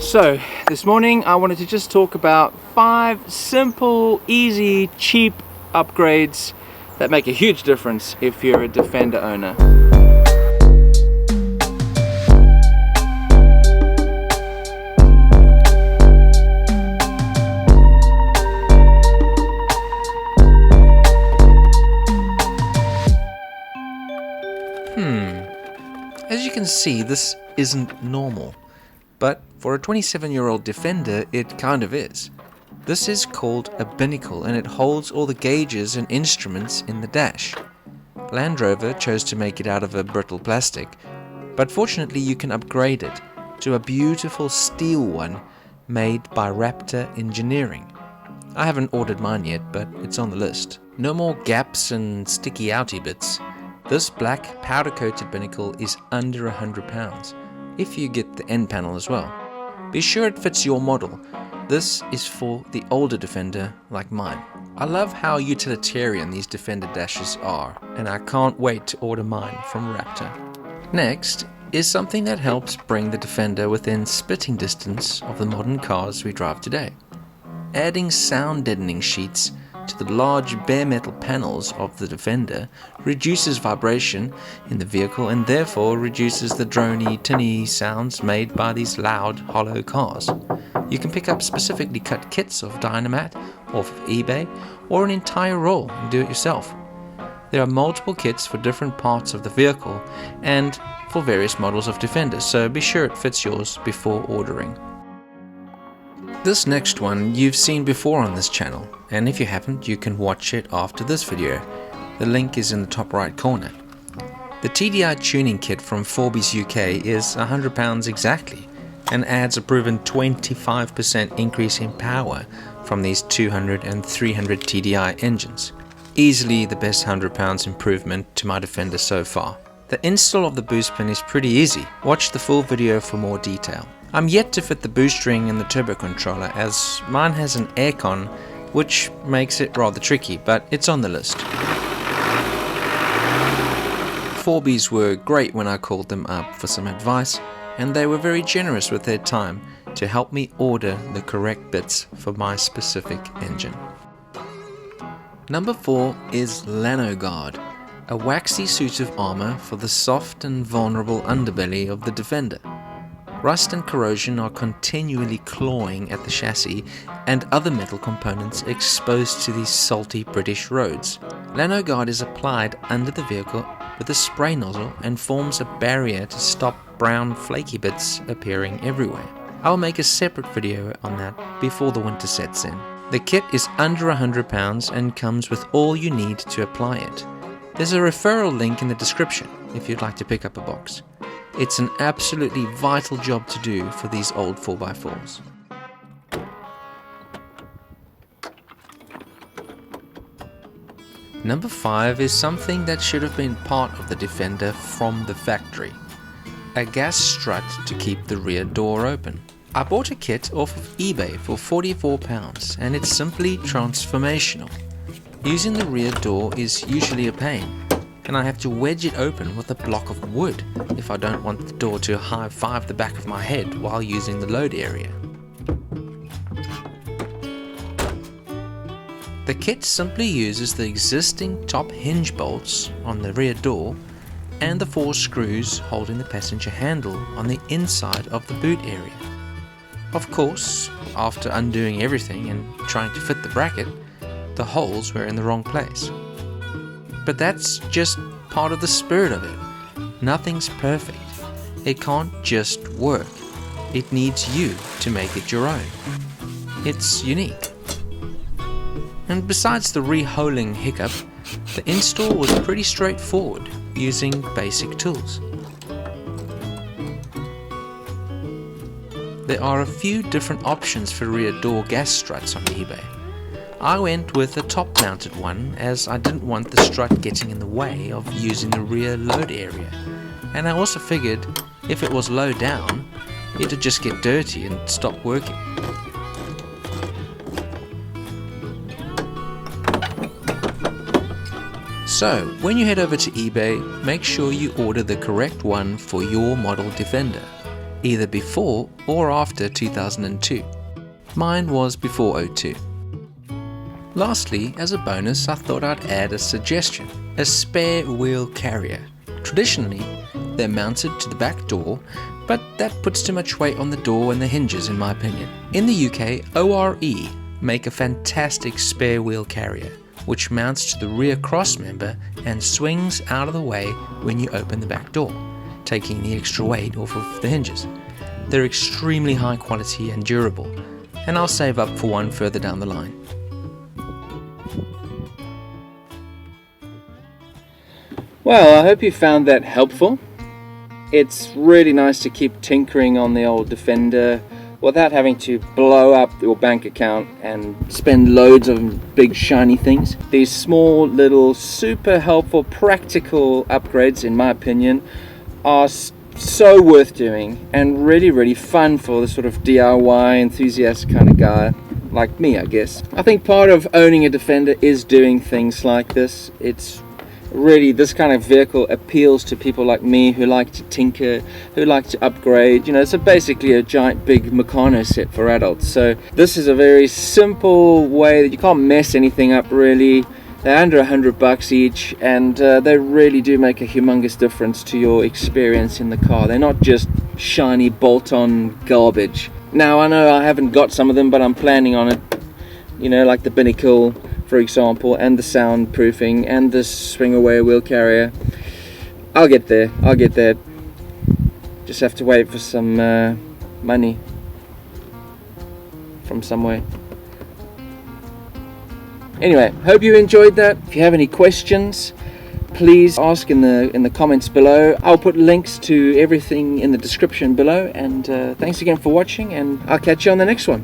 So this morning I wanted to just talk about 5 simple, easy, cheap upgrades that make a huge difference if you're a Defender owner. As you can see, this isn't normal, but for a 27-year-old Defender, it kind of is. This is called a binnacle, and it holds all the gauges and instruments in the dash. Land Rover chose to make it out of a brittle plastic, but fortunately you can upgrade it to a beautiful steel one made by Raptor Engineering. I haven't ordered mine yet, but it's on the list. No more gaps and sticky outy bits. This black powder-coated binnacle is under £100, if you get the end panel as well. Be sure it fits your model. This is for the older Defender like mine. I love how utilitarian these Defender dashes are, and I can't wait to order mine from Raptor. Next is something that helps bring the Defender within spitting distance of the modern cars we drive today. Adding sound deadening sheets to the large bare metal panels of the Defender reduces vibration in the vehicle and therefore reduces the drony, tinny sounds made by these loud, hollow cars. You can pick up specifically cut kits of Dynamat off of eBay or an entire roll and do it yourself. There are multiple kits for different parts of the vehicle and for various models of Defenders, so be sure it fits yours before ordering. This next one you've seen before on this channel, and if you haven't, you can watch it after this video. The link is in the top right corner. The TDI tuning kit from Fourbys UK is £100 exactly and adds a proven 25% increase in power from these 200 and 300 TDI engines. Easily the best £100 improvement to my Defender so far. The install of the boost pin is pretty easy. Watch the full video for more detail. I'm yet to fit the boost ring in the turbo controller as mine has an aircon, which makes it rather tricky, but it's on the list. Fourbys were great when I called them up for some advice, and they were very generous with their time to help me order the correct bits for my specific engine. Number 4 is Lanoguard, a waxy suit of armor for the soft and vulnerable underbelly of the Defender. Rust and corrosion are continually clawing at the chassis and other metal components exposed to these salty British roads. Lanoguard is applied under the vehicle with a spray nozzle and forms a barrier to stop brown flaky bits appearing everywhere. I'll make a separate video on that before the winter sets in. The kit is under £100 and comes with all you need to apply it. There's a referral link in the description if you'd like to pick up a box. It's an absolutely vital job to do for these old 4x4s. Number 5 is something that should have been part of the Defender from the factory. A gas strut to keep the rear door open. I bought a kit off of eBay for £44 and it's simply transformational. Using the rear door is usually a pain, and I have to wedge it open with a block of wood if I don't want the door to high-five the back of my head while using the load area. The kit simply uses the existing top hinge bolts on the rear door and the 4 screws holding the passenger handle on the inside of the boot area. Of course, after undoing everything and trying to fit the bracket, the holes were in the wrong place. But that's just part of the spirit of it. Nothing's perfect. It can't just work. It needs you to make it your own. It's unique. And besides the re-holing hiccup, the install was pretty straightforward using basic tools. There are a few different options for rear door gas struts on eBay. I went with a top-mounted one as I didn't want the strut getting in the way of using the rear load area, and I also figured if it was low down, it'd just get dirty and stop working. So, when you head over to eBay, make sure you order the correct one for your model Defender. either before or after 2002. Mine was before 02. Lastly, as a bonus, I thought I'd add a suggestion: a spare wheel carrier. Traditionally, they're mounted to the back door, but that puts too much weight on the door and the hinges in my opinion. In the UK, ORE make a fantastic spare wheel carrier, which mounts to the rear cross member and swings out of the way when you open the back door, taking the extra weight off of the hinges. They're extremely high quality and durable, and I'll save up for one further down the line. Well, I hope you found that helpful. It's really nice to keep tinkering on the old Defender without having to blow up your bank account and spend loads of big shiny things. These small little super helpful practical upgrades, in my opinion, are so worth doing and really fun for the sort of DIY enthusiast kind of guy like me, I guess. I think part of owning a Defender is doing things like this. It's really, this kind of vehicle appeals to people like me who like to tinker, who like to upgrade. You know, it's basically a giant big Meccano set for adults. So this is a very simple way that you can't mess anything up really. They're under $100 each, and they really do make a humongous difference to your experience in the car. They're not just shiny bolt-on garbage. Now, I know I haven't got some of them, but I'm planning on it. You know, like the binnacle, for example, and the soundproofing, and the swing away wheel carrier. I'll get there. Just have to wait for some money from somewhere. Anyway, hope you enjoyed that. If you have any questions, please ask in the comments below. I'll put links to everything in the description below, and thanks again for watching, and I'll catch you on the next one.